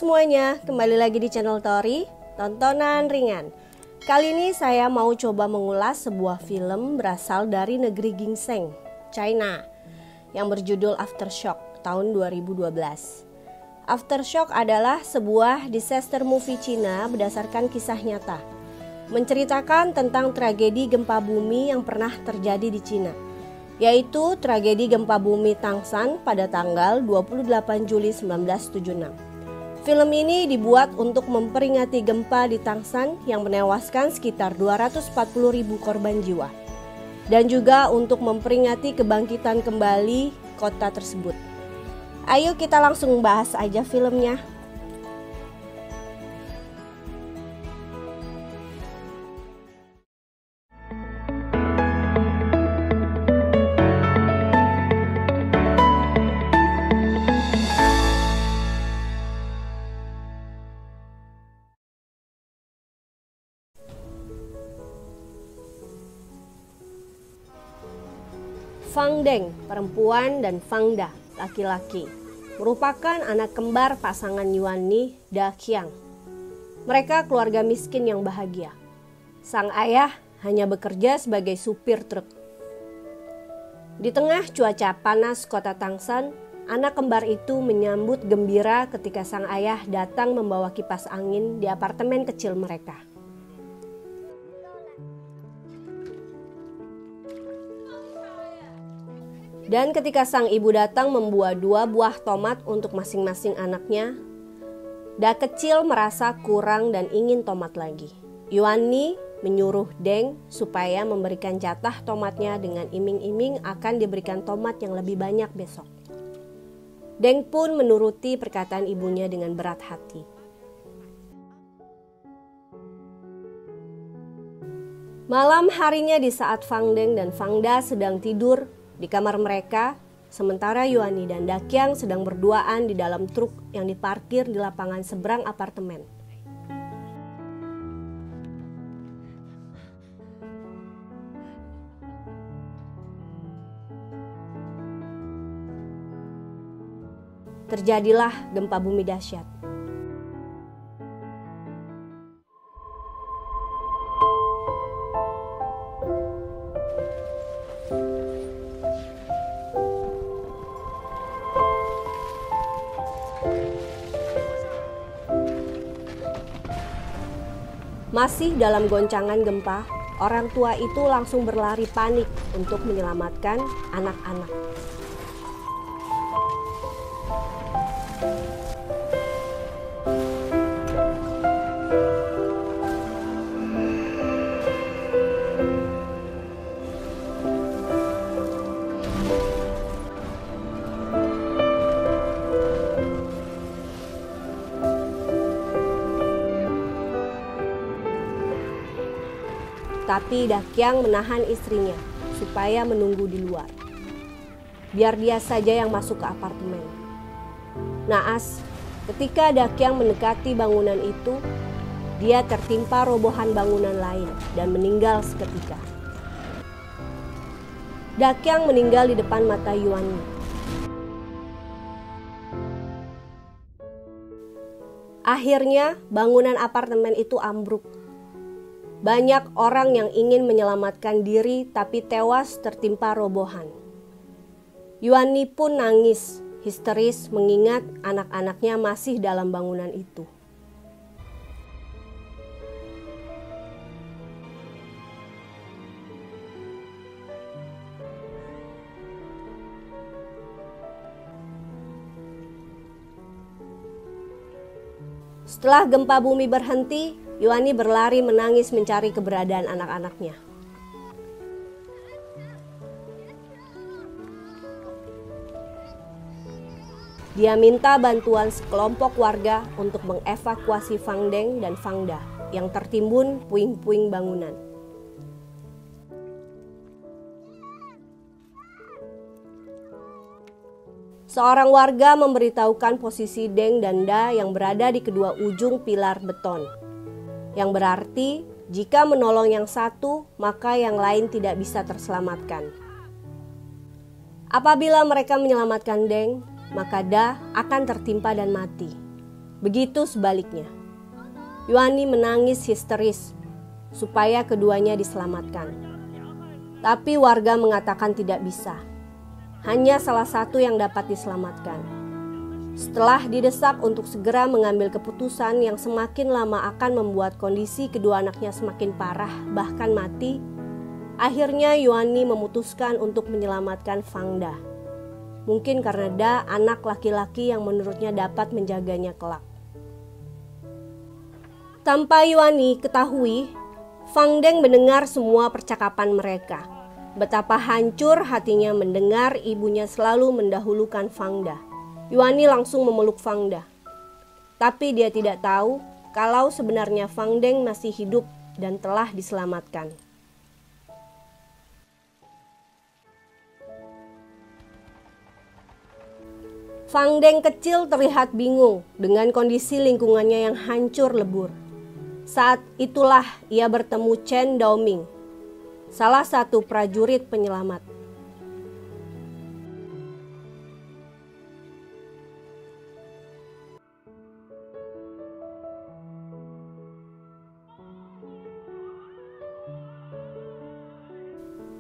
semuanya, kembali lagi di channel Tori, tontonan ringan. Kali ini saya mau coba mengulas sebuah film berasal dari negeri ginseng, China, yang berjudul Aftershock tahun 2012. Aftershock adalah sebuah disaster movie Cina berdasarkan kisah nyata, menceritakan tentang tragedi gempa bumi yang pernah terjadi di Cina, yaitu tragedi gempa bumi Tangshan pada tanggal 28 Juli 1976. Film ini dibuat untuk memperingati gempa di Tangshan yang menewaskan sekitar 240.000 korban jiwa, dan juga untuk memperingati kebangkitan kembali kota tersebut. Ayo kita langsung bahas aja filmnya. Fang Deng, perempuan, dan Fang Da, laki-laki, merupakan anak kembar pasangan Yuan Ni Da Qiang. Mereka keluarga miskin yang bahagia. Sang ayah hanya bekerja sebagai supir truk. Di tengah cuaca panas kota Tangshan, anak kembar itu menyambut gembira ketika sang ayah datang membawa kipas angin di apartemen kecil mereka. Dan ketika sang ibu datang membawa 2 buah tomat untuk masing-masing anaknya, Da kecil merasa kurang dan ingin tomat lagi. Yuan Ni menyuruh Deng supaya memberikan jatah tomatnya dengan iming-iming akan diberikan tomat yang lebih banyak besok. Deng pun menuruti perkataan ibunya dengan berat hati. Malam harinya di saat Fang Deng dan Fang Da sedang tidur di kamar mereka, sementara Yuan Ni dan Da Qiang sedang berduaan di dalam truk yang diparkir di lapangan seberang apartemen. Terjadilah gempa bumi dahsyat. Masih dalam goncangan gempa, orang tua itu langsung berlari panik untuk menyelamatkan anak-anak. Tapi Da Qiang menahan istrinya supaya menunggu di luar. Biar dia saja yang masuk ke apartemen. Naas, ketika Da Qiang mendekati bangunan itu, dia tertimpa robohan bangunan lain dan meninggal seketika. Da Qiang meninggal di depan mata Yuan Ni. Akhirnya, bangunan apartemen itu ambruk. Banyak orang yang ingin menyelamatkan diri tapi tewas tertimpa robohan. Yuan Ni pun nangis, histeris mengingat anak-anaknya masih dalam bangunan itu. Setelah gempa bumi berhenti, Yuan Ni berlari menangis mencari keberadaan anak-anaknya. Dia minta bantuan sekelompok warga untuk mengevakuasi Fang Deng dan Fang Da yang tertimbun puing-puing bangunan. Seorang warga memberitahukan posisi Deng dan Da yang berada di kedua ujung pilar beton, yang berarti jika menolong yang satu, maka yang lain tidak bisa terselamatkan. Apabila mereka menyelamatkan Deng, maka Da akan tertimpa dan mati. Begitu sebaliknya. Yuani menangis histeris supaya keduanya diselamatkan. Tapi warga mengatakan tidak bisa. Hanya salah satu yang dapat diselamatkan. Setelah didesak untuk segera mengambil keputusan yang semakin lama akan membuat kondisi kedua anaknya semakin parah, bahkan mati, akhirnya Yuani memutuskan untuk menyelamatkan Fang Da. Mungkin karena Da anak laki-laki yang menurutnya dapat menjaganya kelak. Tanpa Yuani ketahui, Fang Deng mendengar semua percakapan mereka. Betapa hancur hatinya mendengar ibunya selalu mendahulukan Fang Da. Yuani langsung memeluk Fang Da. Tapi dia tidak tahu kalau sebenarnya Fang Deng masih hidup dan telah diselamatkan. Fang Deng kecil terlihat bingung dengan kondisi lingkungannya yang hancur lebur. Saat itulah ia bertemu Chen Daoming, salah satu prajurit penyelamat.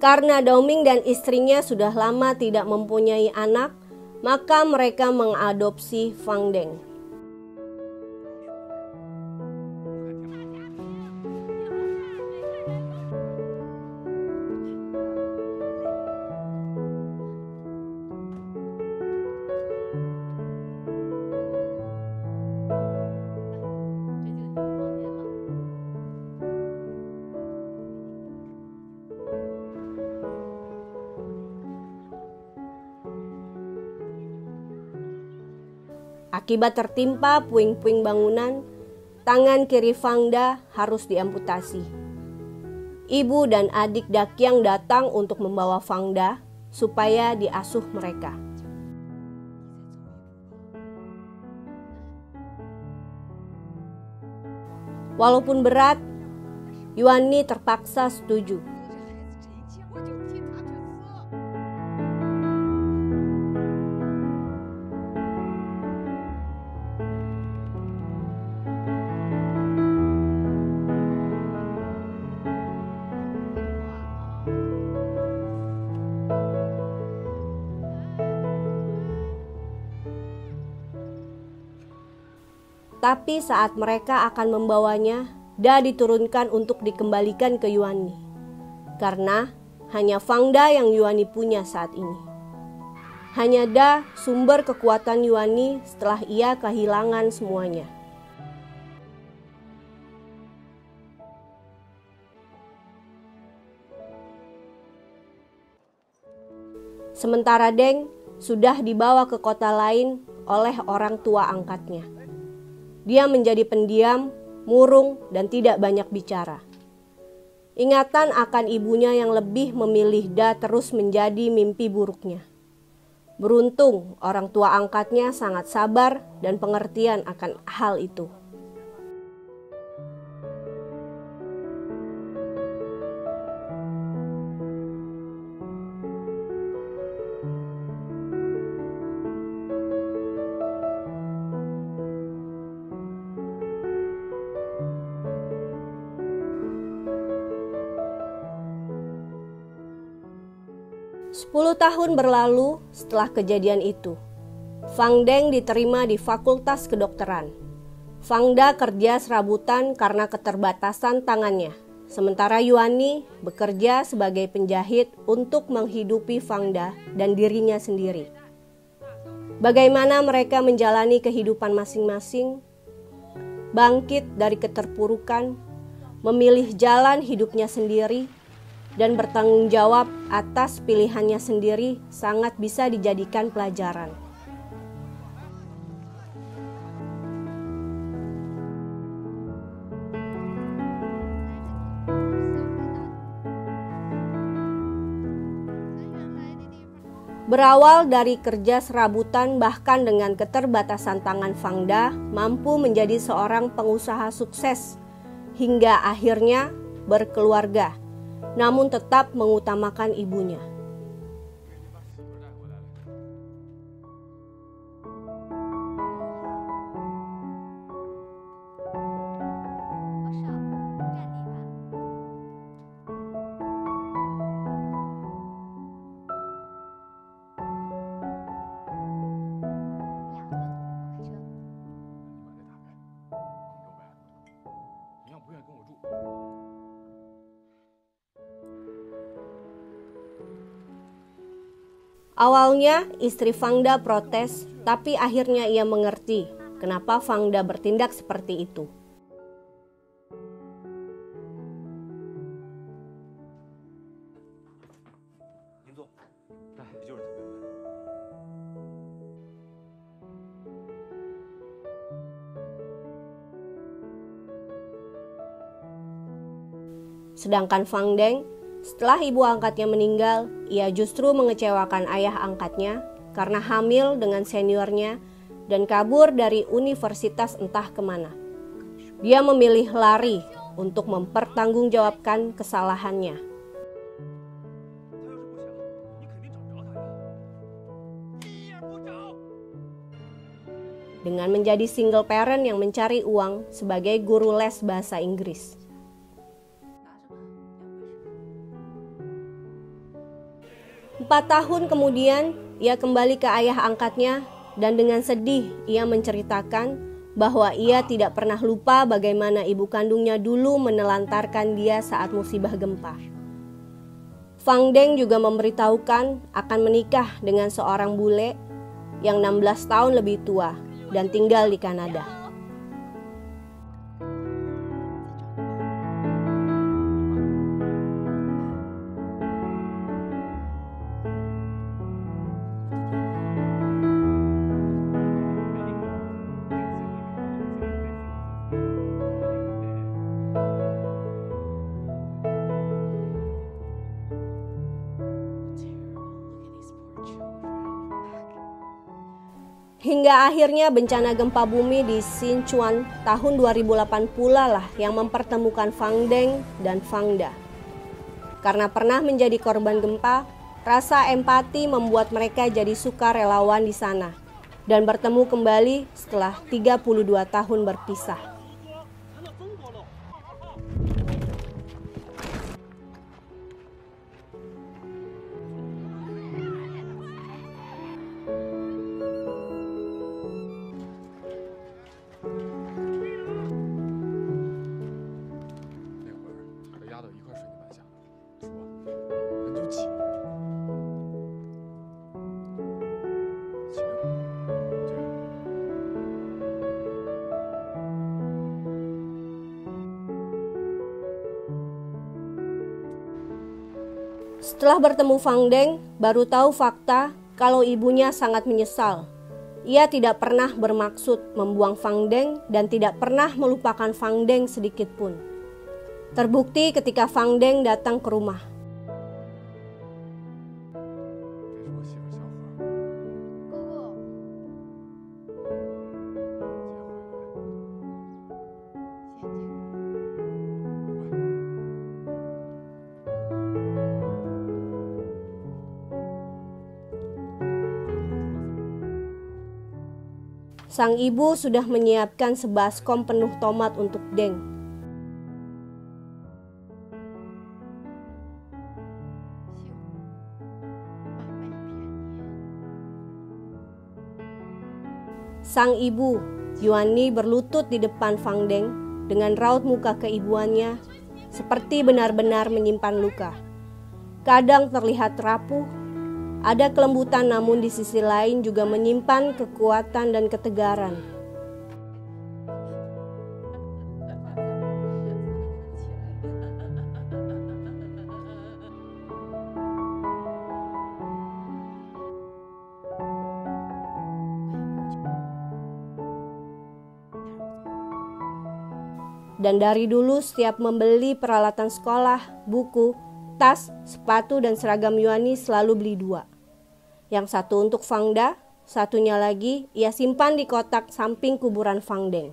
Karena Daoming dan istrinya sudah lama tidak mempunyai anak, maka mereka mengadopsi Fang Deng. Akibat tertimpa puing-puing bangunan, tangan kiri Fang Da harus diamputasi. Ibu dan adik Dakyang datang untuk membawa Fang Da supaya diasuh mereka. Walaupun berat, Yuani terpaksa setuju. Tapi saat mereka akan membawanya, Da diturunkan untuk dikembalikan ke Yuani. Karena hanya Fang Da yang Yuani punya saat ini. Hanya Da sumber kekuatan Yuani setelah ia kehilangan semuanya. Sementara Deng sudah dibawa ke kota lain oleh orang tua angkatnya. Dia menjadi pendiam, murung, dan tidak banyak bicara. Ingatan akan ibunya yang lebih memilih Da terus menjadi mimpi buruknya. Beruntung orang tua angkatnya sangat sabar dan pengertian akan hal itu. Sepuluh tahun berlalu setelah kejadian itu. Fang Deng diterima di Fakultas Kedokteran. Fang Da kerja serabutan karena keterbatasan tangannya. Sementara Yuani bekerja sebagai penjahit untuk menghidupi Fang Da dan dirinya sendiri. Bagaimana mereka menjalani kehidupan masing-masing? Bangkit dari keterpurukan, memilih jalan hidupnya sendiri, dan bertanggung jawab atas pilihannya sendiri sangat bisa dijadikan pelajaran. Berawal dari kerja serabutan bahkan dengan keterbatasan tangan Fang Da mampu menjadi seorang pengusaha sukses hingga akhirnya berkeluarga, namun tetap mengutamakan ibunya. Awalnya istri Fangda protes, tapi akhirnya ia mengerti kenapa Fangda bertindak seperti itu. Sedangkan Fang Deng, setelah ibu angkatnya meninggal, ia justru mengecewakan ayah angkatnya karena hamil dengan seniornya dan kabur dari universitas entah kemana. Dia memilih lari untuk mempertanggungjawabkan kesalahannya. Dengan menjadi single parent yang mencari uang sebagai guru les bahasa Inggris. 4 tahun kemudian, ia kembali ke ayah angkatnya dan dengan sedih ia menceritakan bahwa ia tidak pernah lupa bagaimana ibu kandungnya dulu menelantarkan dia saat musibah gempa. Fang Deng juga memberitahukan akan menikah dengan seorang bule yang 16 tahun lebih tua dan tinggal di Kanada. Hingga akhirnya bencana gempa bumi di Sichuan tahun 2008 pula lah yang mempertemukan Fang Deng dan Fangda. Karena pernah menjadi korban gempa, rasa empati membuat mereka jadi sukarelawan di sana dan bertemu kembali setelah 32 tahun berpisah. Setelah bertemu Fang Deng, baru tahu fakta kalau ibunya sangat menyesal. Ia tidak pernah bermaksud membuang Fang Deng dan tidak pernah melupakan Fang Deng sedikit pun. Terbukti ketika Fang Deng datang ke rumah. Sang ibu sudah menyiapkan sebaskom penuh tomat untuk Deng. Sang ibu, Yuani, berlutut di depan Fang Deng dengan raut muka keibuannya seperti benar-benar menyimpan luka. Kadang terlihat rapuh, ada kelembutan namun di sisi lain juga menyimpan kekuatan dan ketegaran. Dan dari dulu setiap membeli peralatan sekolah, buku, tas, sepatu, dan seragam Yuani selalu beli 2. Yang satu untuk Fangda, satunya lagi ia simpan di kotak samping kuburan Fang Deng.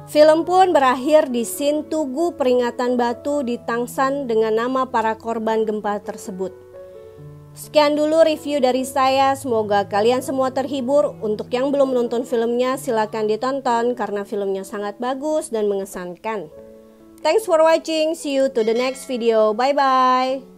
Film pun berakhir di scene tugu peringatan batu di Tangshan dengan nama para korban gempa tersebut. Sekian dulu review dari saya, semoga kalian semua terhibur. Untuk yang belum nonton filmnya silakan ditonton karena filmnya sangat bagus dan mengesankan. Thanks for watching, see you to the next video, bye bye.